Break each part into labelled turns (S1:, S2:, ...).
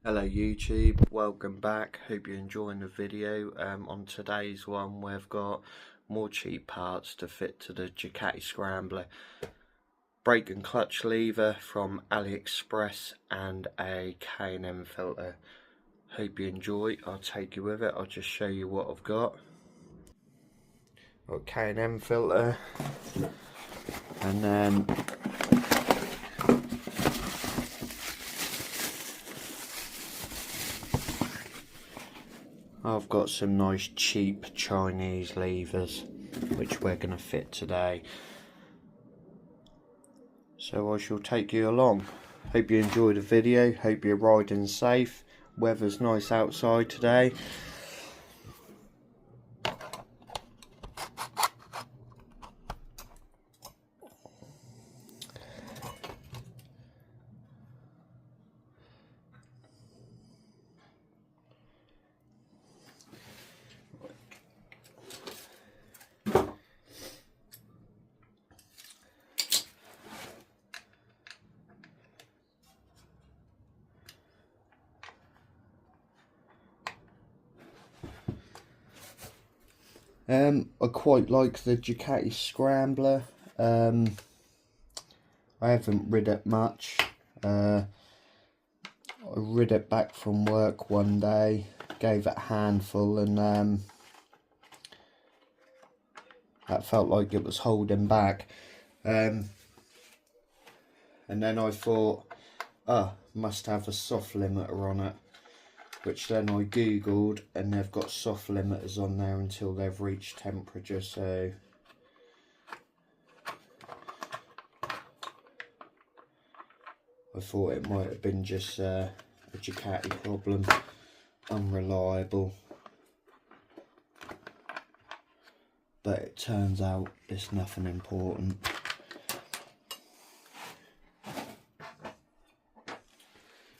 S1: Hello YouTube, welcome back. Hope you're enjoying the video. On today's one we've got more cheap parts to fit to the Ducati scrambler. Brake and clutch lever from AliExpress and a K&M filter. Hope you enjoy. I'll take you with it. I'll just show you what I've got. Got K&M filter, and then I've got some nice cheap Chinese levers which we're going to fit today. So I shall take you along. Hope you enjoyed the video, hope you're riding safe. Weather's nice outside today. I quite like the Ducati scrambler. I haven't rid it much. I rid it back from work one day, gave it a handful, and that felt like it was holding back. And then I thought, must have a soft limiter on it. Which then I googled, and they've got soft limiters on there until they've reached temperature, so I thought it might have been just a Ducati problem, unreliable, but it turns out it's nothing important.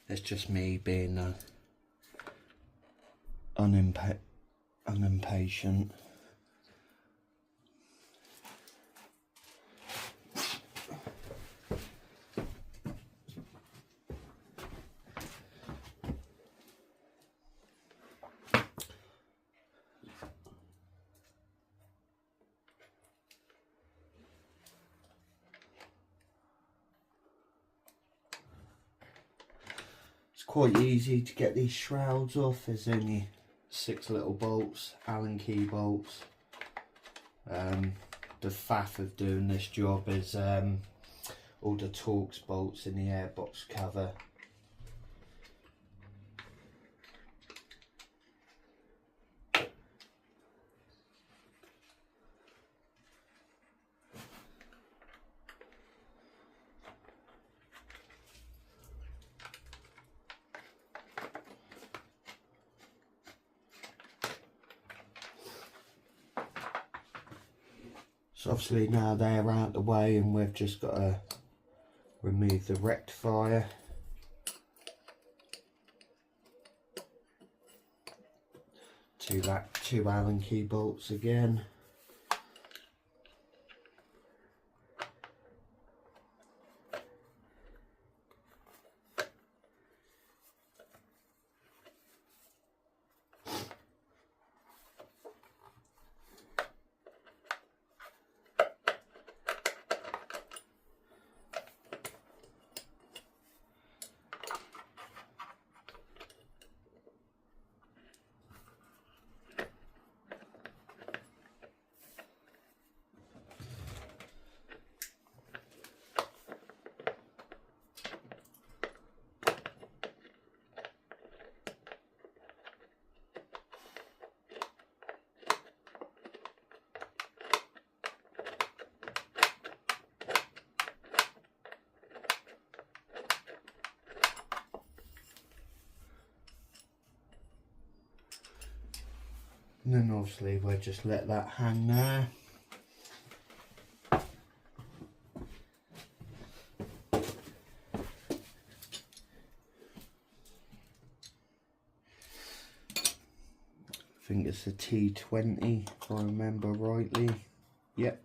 S1: It's just me being unimpatient. It's quite easy to get these shrouds off. There's only 6 little bolts, Allen key bolts. The faff of doing this job is all the Torx bolts in the airbox cover. So obviously now they're out the way, and we've just got to remove the rectifier. Two Allen key bolts again. And then obviously we'll just let that hang there. I think it's a T20 if I remember rightly. Yep.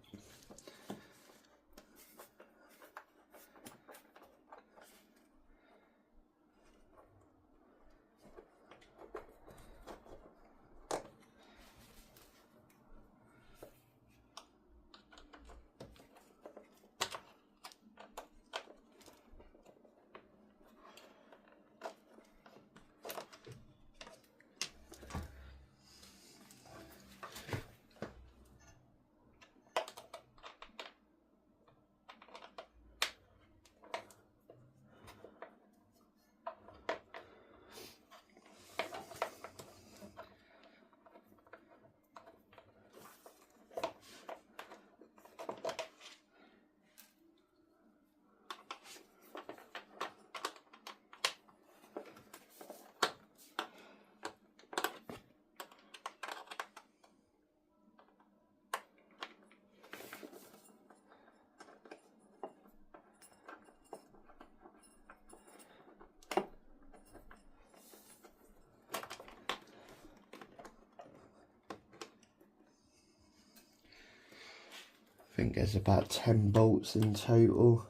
S1: think there's about 10 bolts in total.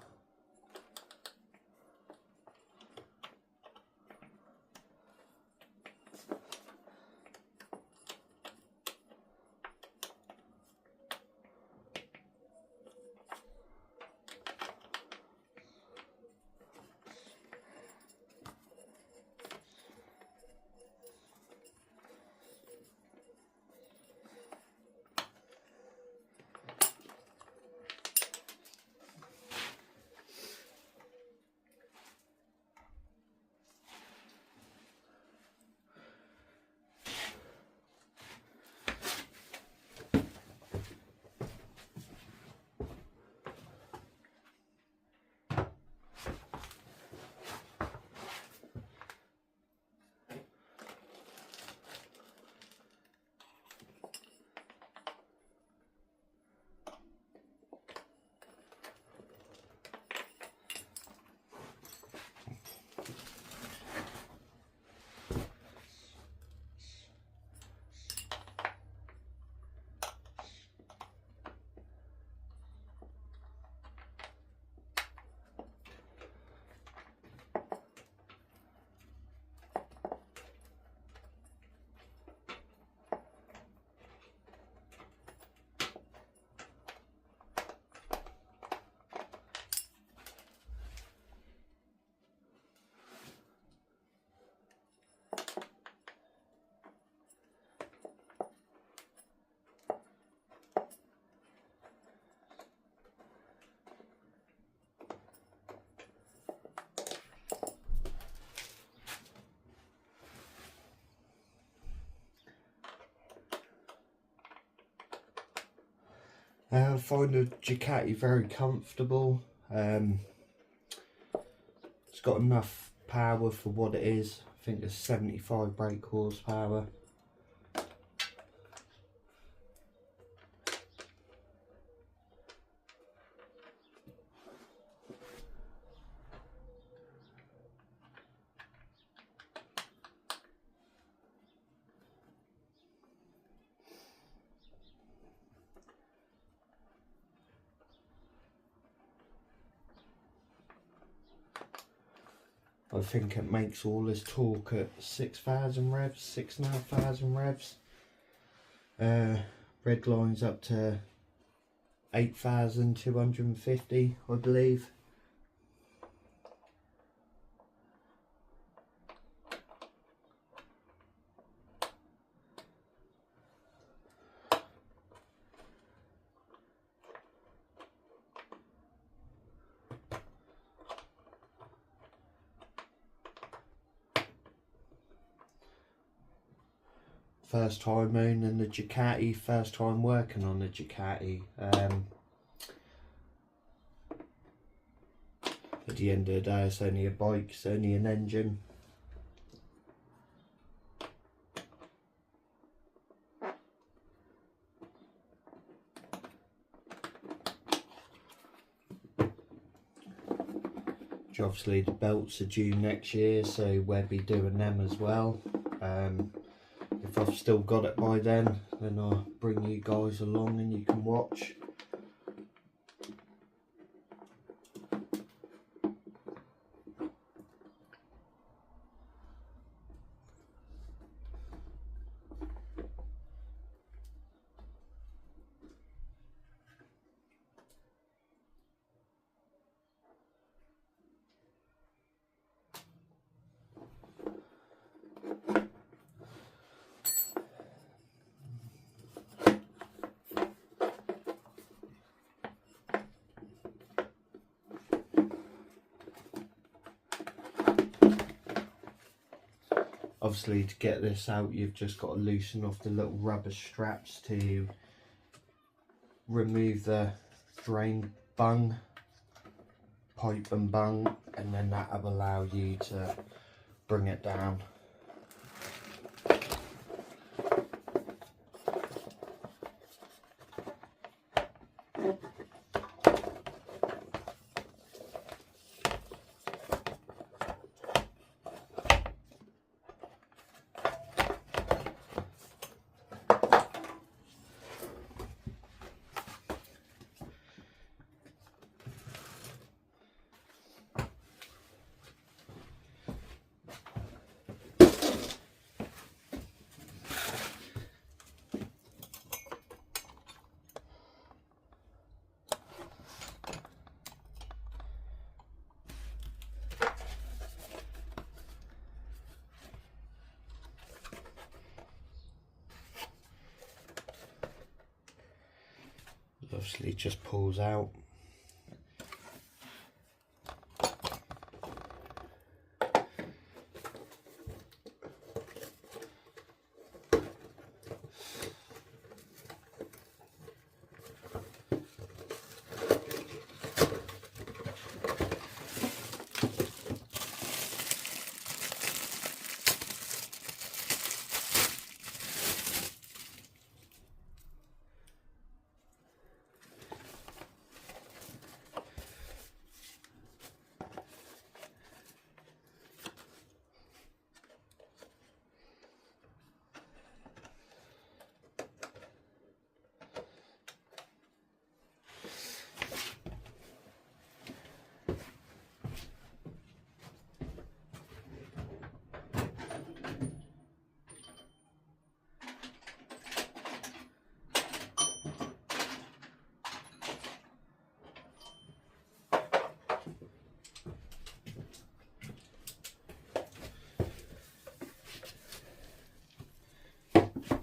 S1: I find the Ducati very comfortable. It's got enough power for what it is. I think it's 75 brake horsepower. I think it makes all this torque at 6,000 revs, 6,500 revs. Red line's up to 8,250, I believe. First time owning the Ducati, first time working on the Ducati. At the end of the day, it's only a bike, it's only an engine. Obviously the belts are due next year, so we'll be doing them as well. If I've still got it by then I'll bring you guys along and you can watch. Obviously to get this out you've just got to loosen off the little rubber straps to remove the drain bung, pipe and bung, and then that will allow you to bring it down. obviously just pulls out.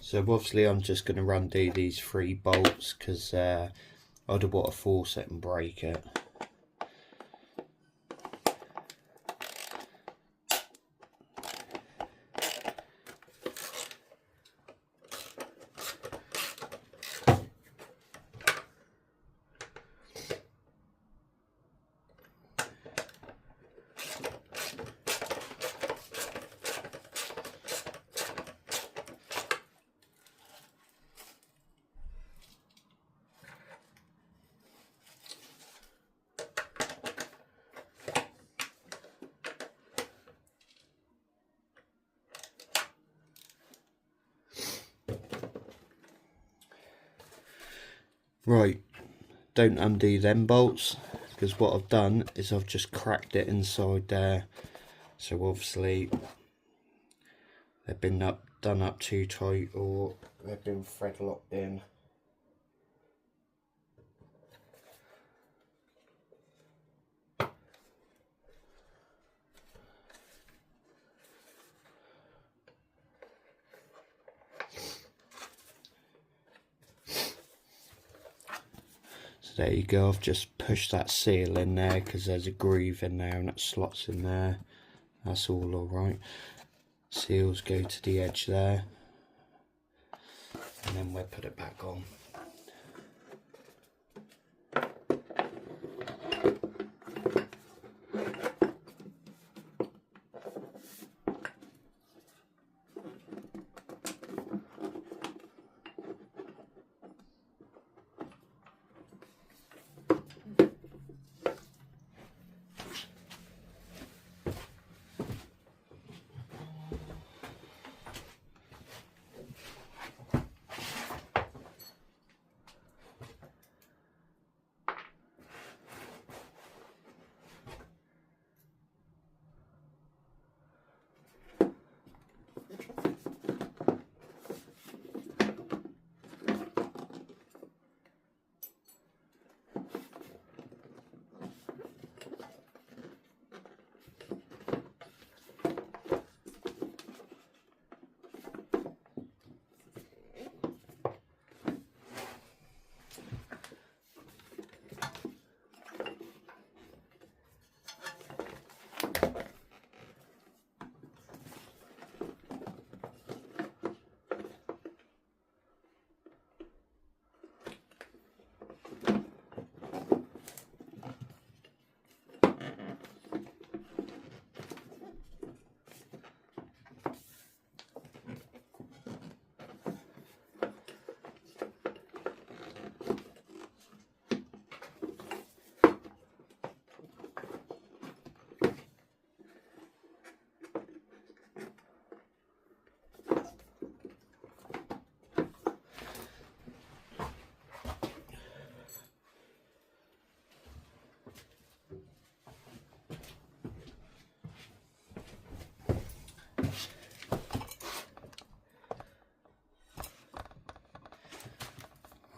S1: So obviously I'm just going to undo these 3 bolts because I don't want to force it and break it. Right, don't undo them bolts because what I've done is I've just cracked it inside there. So obviously they've been done up too tight, or they've been thread locked in. There you go, I've just pushed that seal in there because there's a groove in there and it slots in there. That's all alright. Seals go to the edge there. And then we'll put it back on.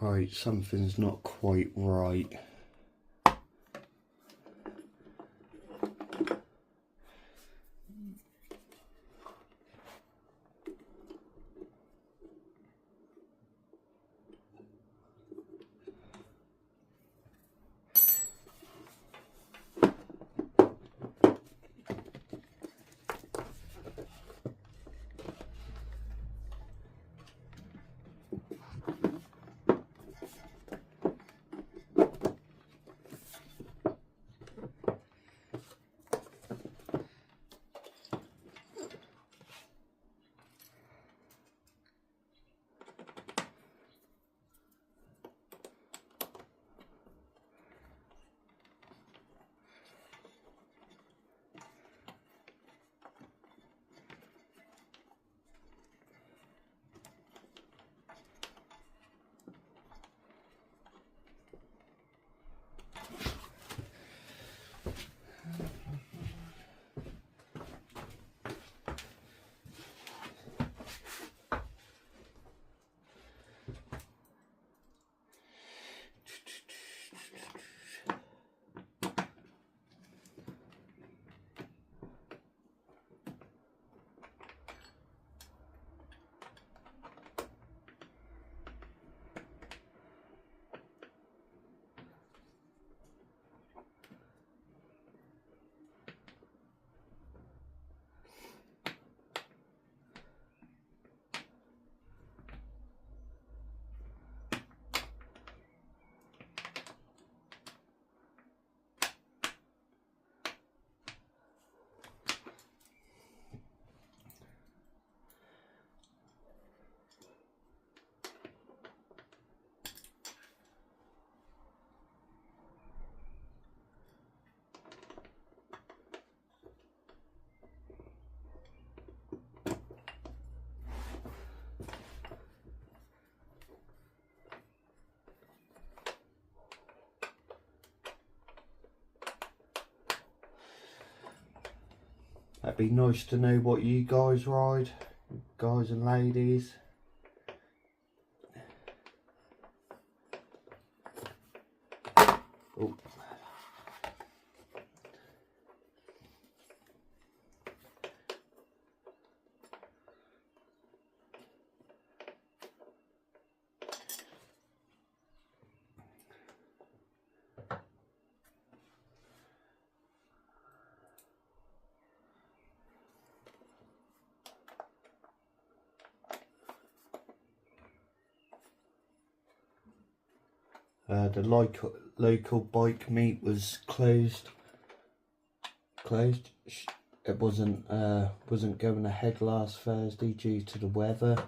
S1: Right, something's not quite right. be nice to know what you guys ride, guys and ladies. Oh. The local bike meet was closed. It wasn't going ahead last Thursday due to the weather.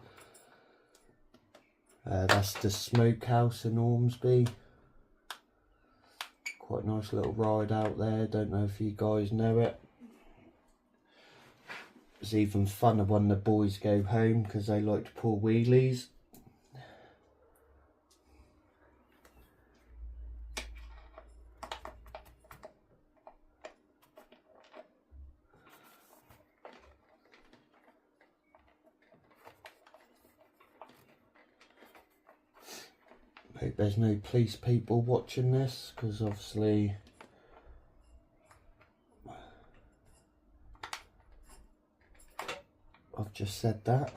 S1: That's the Smokehouse in Ormsby. Quite a nice little ride out there. Don't know if you guys know it. It's even funner when the boys go home because they like to pull wheelies. Hope there's no police people watching this, because obviously I've just said that.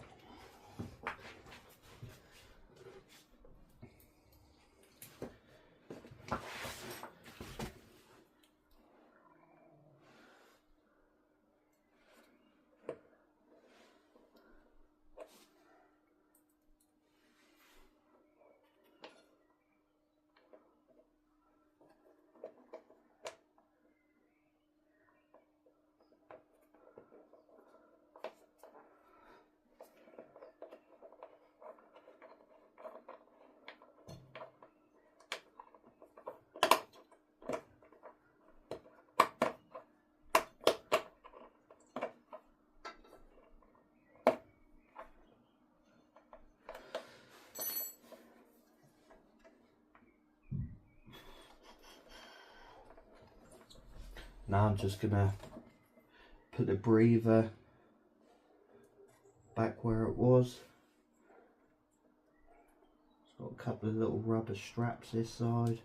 S1: Now I'm just gonna put the breather back where it was. It's got a couple of little rubber straps this side.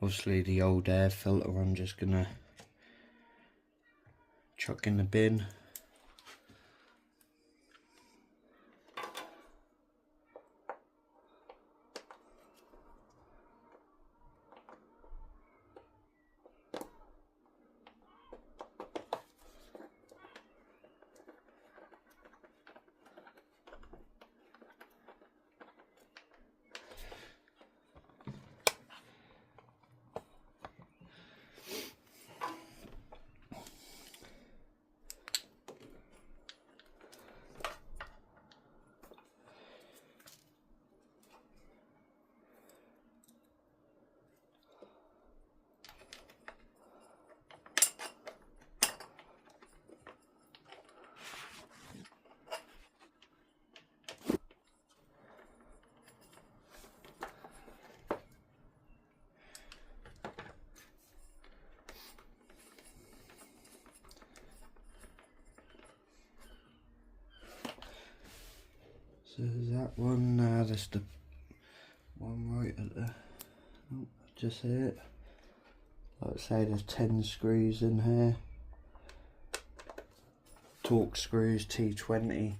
S1: Obviously the old air filter I'm just gonna chuck in the bin. So is that one? That's the one right at the, oh, just here. Like I say, there's 10 screws in here. Torque screws, T20.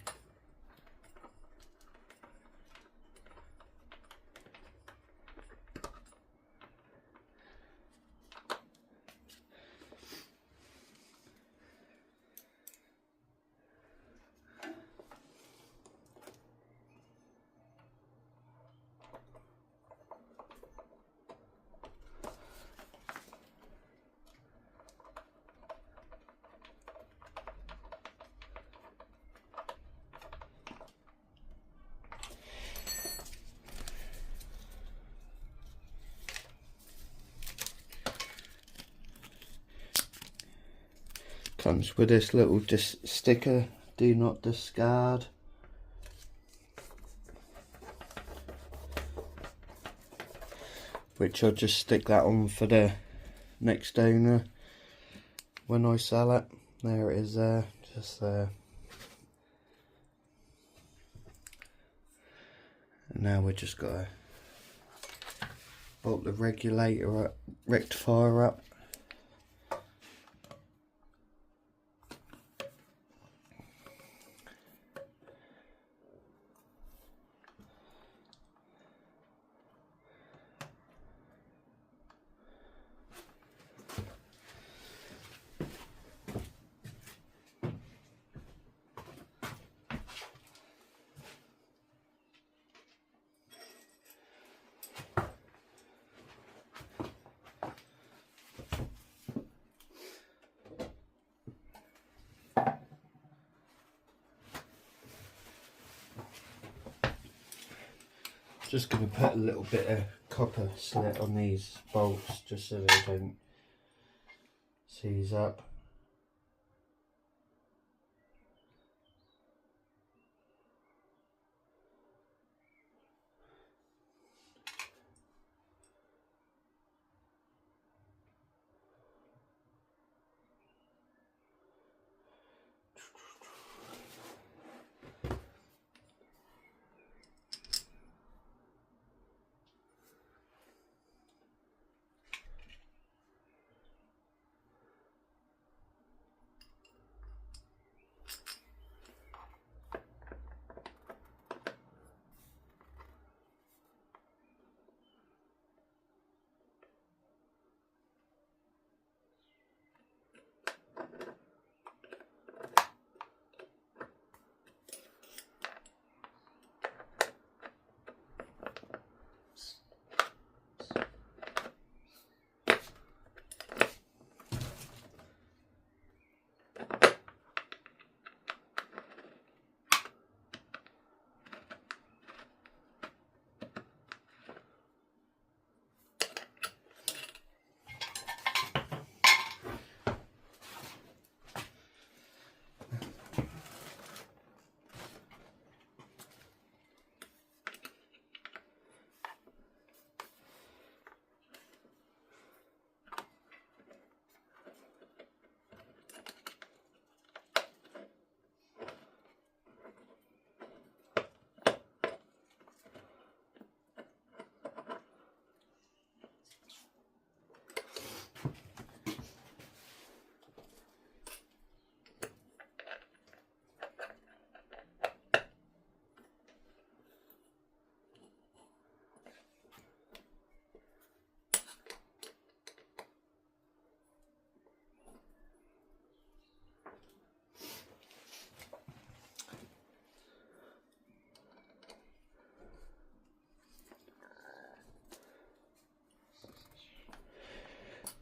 S1: Comes with this little sticker, do not discard. Which I'll just stick that on for the next owner when I sell it. There it is there, just there. And now we're just got to bolt the regulator up, rectifier up. Just going to put a little bit of copper slit on these bolts just so they don't seize up.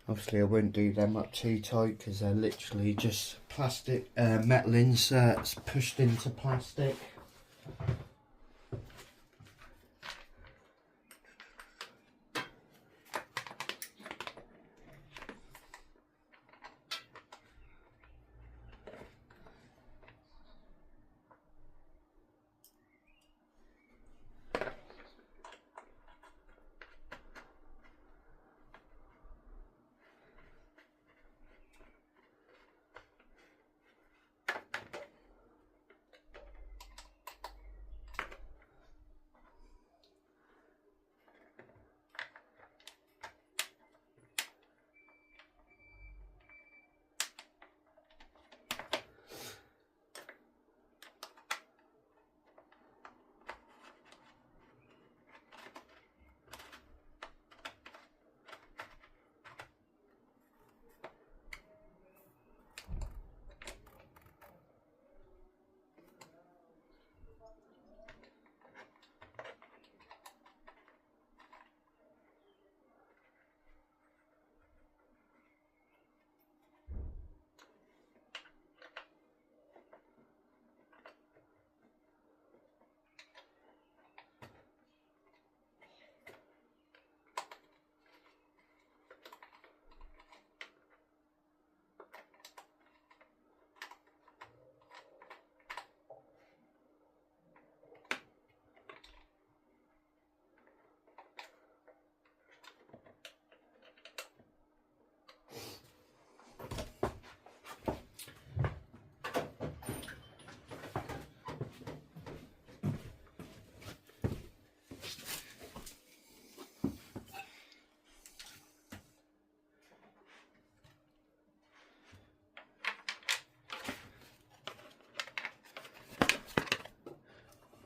S1: Obviously I won't do them up too tight because they're literally just plastic, metal inserts pushed into plastic.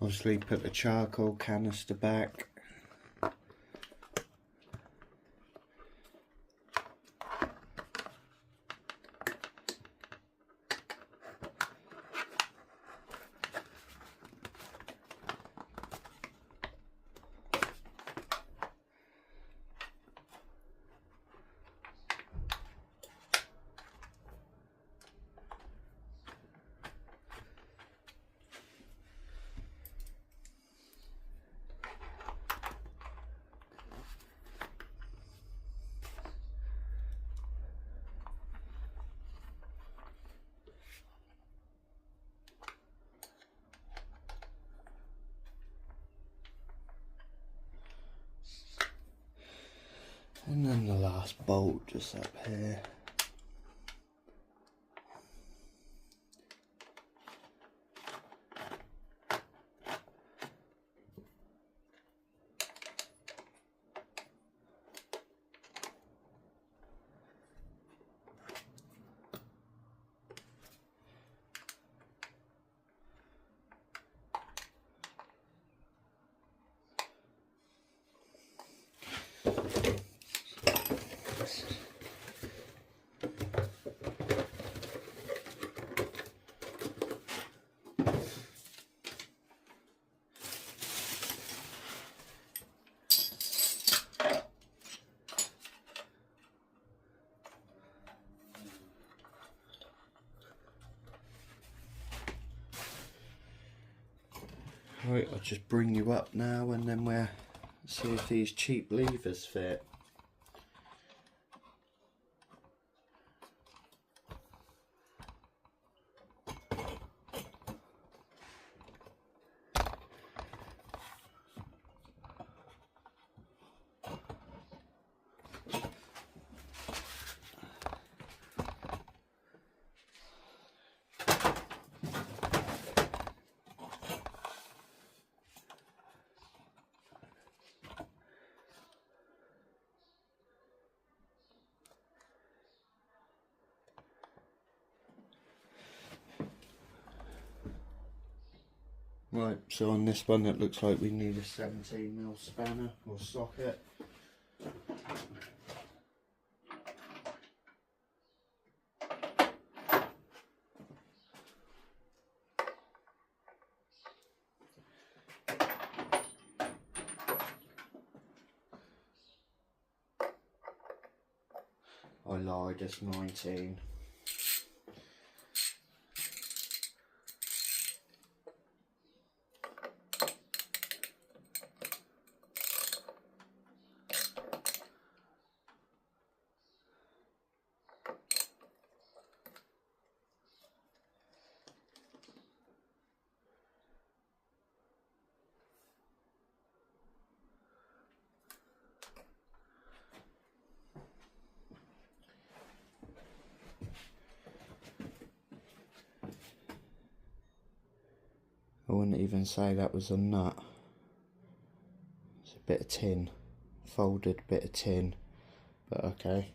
S1: Obviously put the charcoal canister back. And then the last bolt just up here. Right, I'll just bring you up now and then we'll see if these cheap levers fit. Right, so on this one it looks like we need a 17mm spanner or socket. I lied, it's 19. I wouldn't even say that was a nut. It's a bit of tin, folded bit of tin, but okay.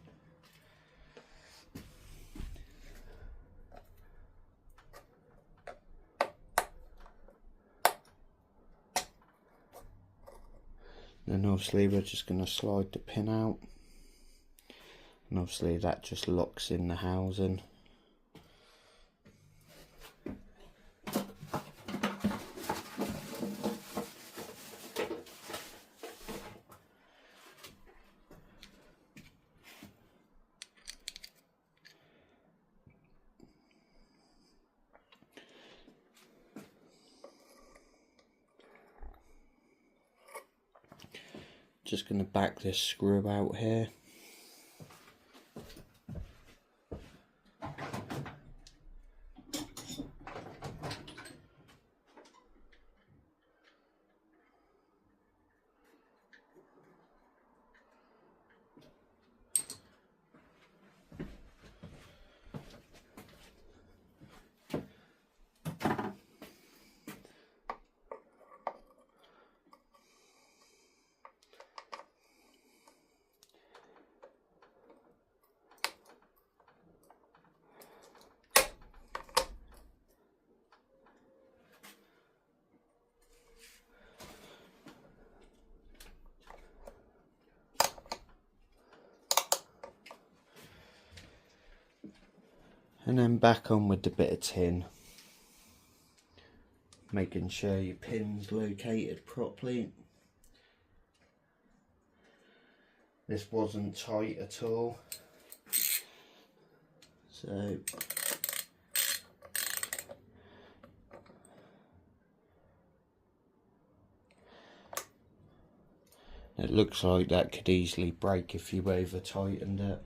S1: Then obviously we're just going to slide the pin out, and obviously that just locks in the housing. Just going to back this screw out here. And then back on with the bit of tin, making sure your pin's located properly. This wasn't tight at all, so it looks like that could easily break if you over tightened it.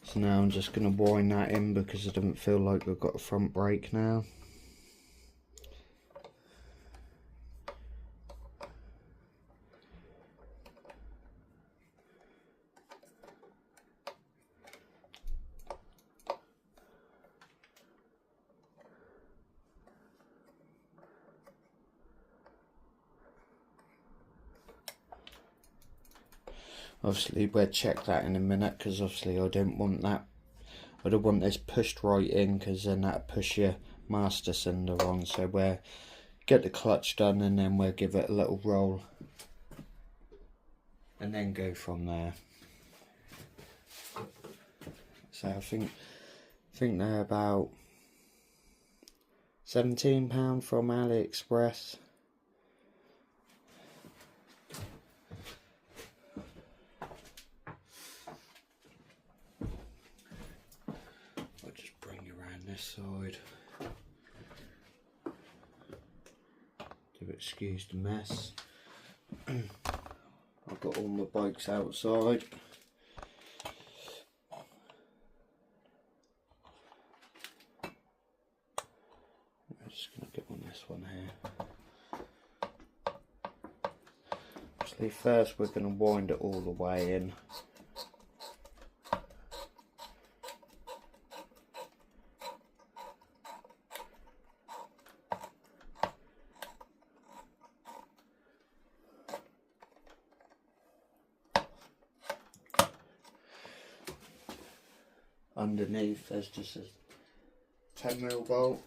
S1: So now I'm just going to wind that in because I don't feel like I've got a front brake now. Obviously we'll check that in a minute because obviously I don't want that. I don't want this pushed right in because then that'll push your master cylinder on. So we'll get the clutch done and then we'll give it a little roll and then go from there. So I think they're about £17 from AliExpress. This side. Do excuse the mess. I've got all my bikes outside. I'm just going to get on this one here. Actually, first we're going to wind it all the way in. Underneath there's just a 10mm bolt.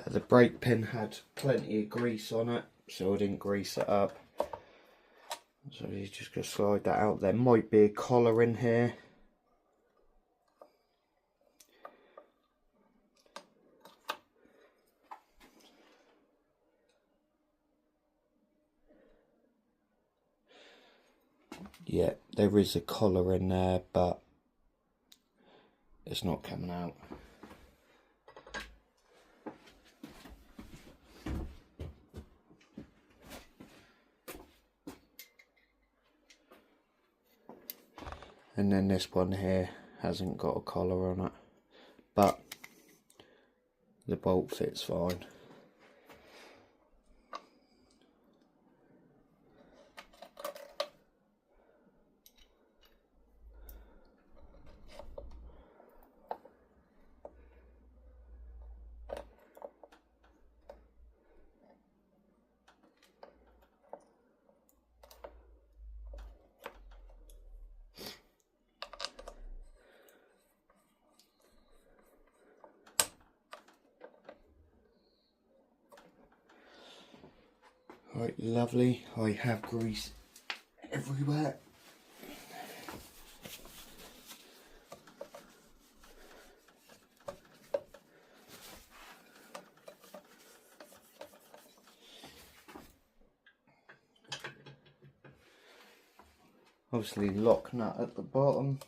S1: The brake pin had plenty of grease on it, so I didn't grease it up. So you just going to slide that out. There might be a collar in here. Yeah, there is a collar in there, but it's not coming out. And then this one here hasn't got a collar on it, but the bolt fits fine. Right, lovely. I have grease everywhere. Obviously lock nut at the bottom.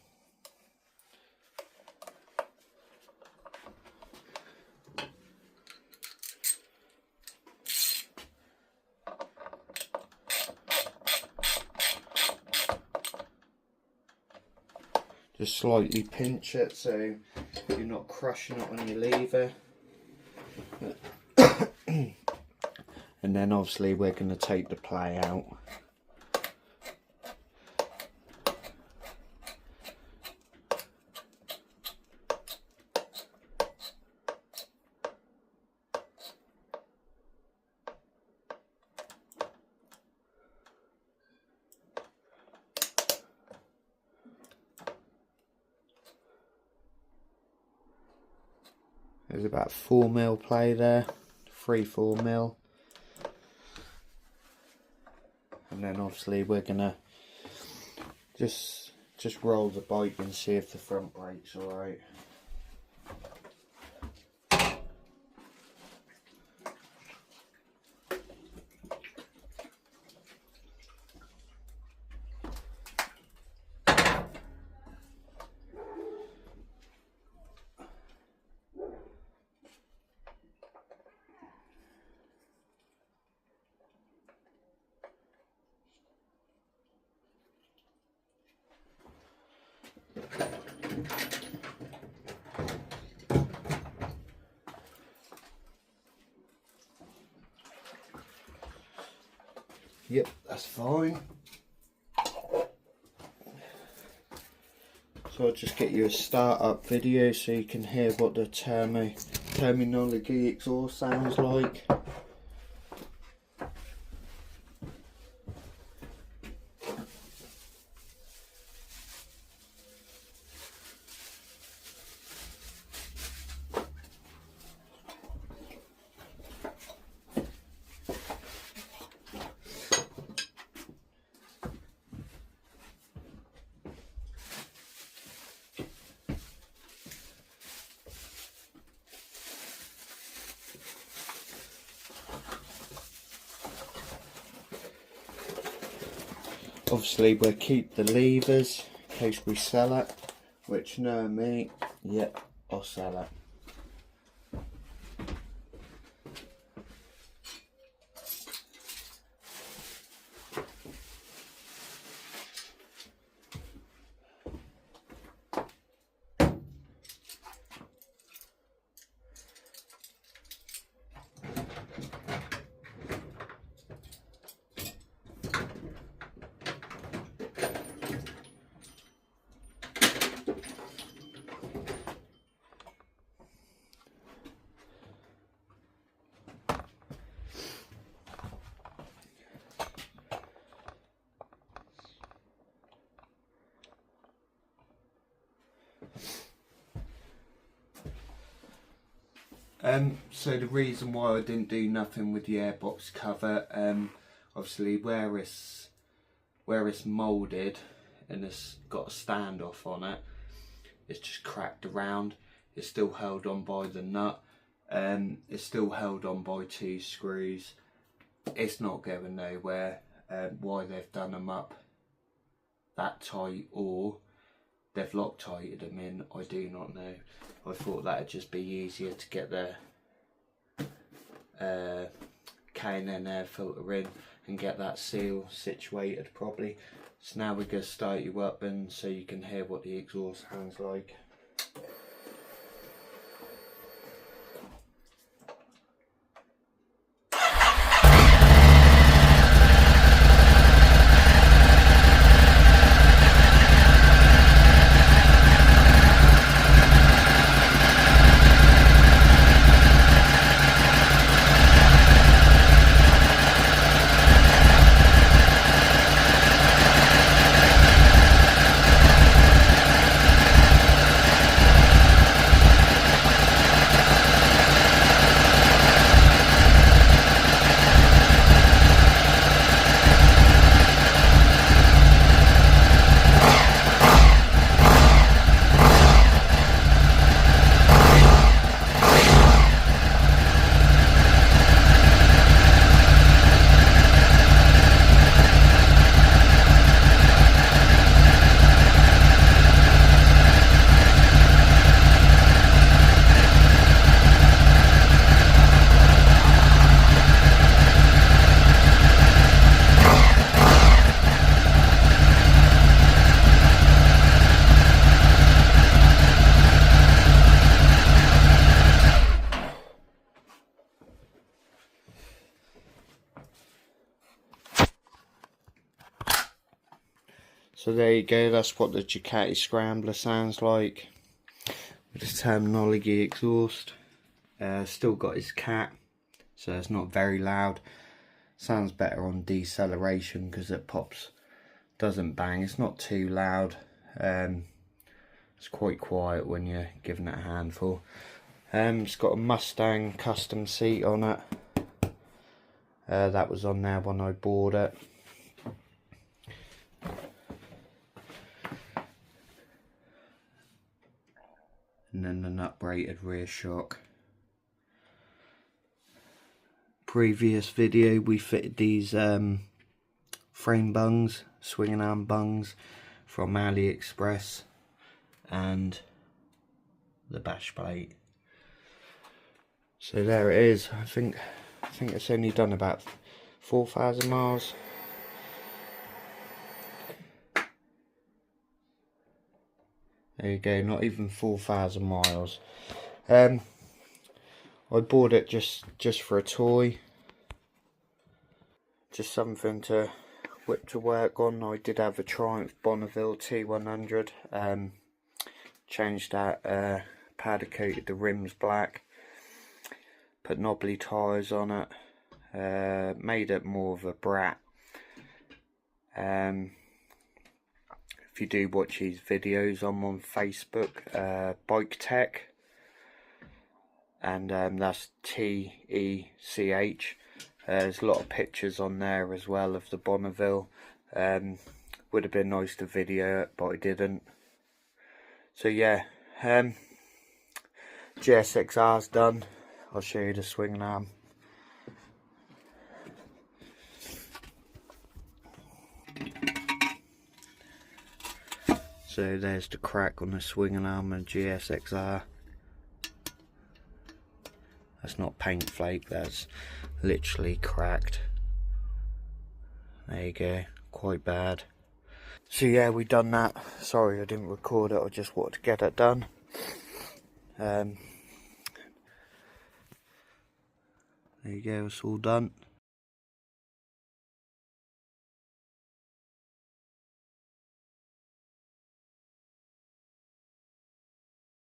S1: Just slightly pinch it so you're not crushing it on your lever. And then obviously we're going to take the play out. There's about 4mm play there, 3-4mm. And then obviously we're gonna just roll the bike and see if the front brake's alright. Yep, that's fine. So I'll just get you a start-up video so you can hear what the terminology exhaust sounds like. Obviously we'll keep the levers in case we sell it, which no me, yep, I'll sell it. So the reason why I didn't do nothing with the airbox cover, obviously where it's moulded and it's got a standoff on it, it's just cracked around. It's still held on by the nut, it's still held on by 2 screws. It's not going nowhere. Why they've done them up that tight or they've Loctited them in, I do not know. I thought that would just be easier to get the K&N air filter in and get that seal situated properly. So now we're going to start you up and so you can hear what the exhaust sounds like. So there you go, that's what the Ducati scrambler sounds like with the terminology exhaust. Still got his cat, so it's not very loud. Sounds better on deceleration because it pops, doesn't bang. It's not too loud. It's quite quiet when you're giving it a handful. It's got a Mustang custom seat on it. That was on there when I bought it. And then an uprated rear shock. Previous video we fitted these frame bungs, swinging arm bungs from AliExpress, and the bash plate. So there it is. I think it's only done about 4,000 miles. There you go, not even 4,000 miles. I bought it just for a toy, just something to whip to work on. I did have a Triumph Bonneville T100. Changed that, powder coated the rims black, put knobbly tyres on it, made it more of a brat. If you do watch these videos, I'm on Facebook, Bike Tech, and that's TECH. There's a lot of pictures on there as well of the Bonneville. Would have been nice to video it, but I didn't. So yeah, GSXR's done. I'll show you the swing arm. So there's the crack on the swinging arm and GSXR. That's not paint flake, that's literally cracked. There you go, quite bad. So yeah, we done that. Sorry I didn't record it, I just wanted to get it done. There you go, it's all done.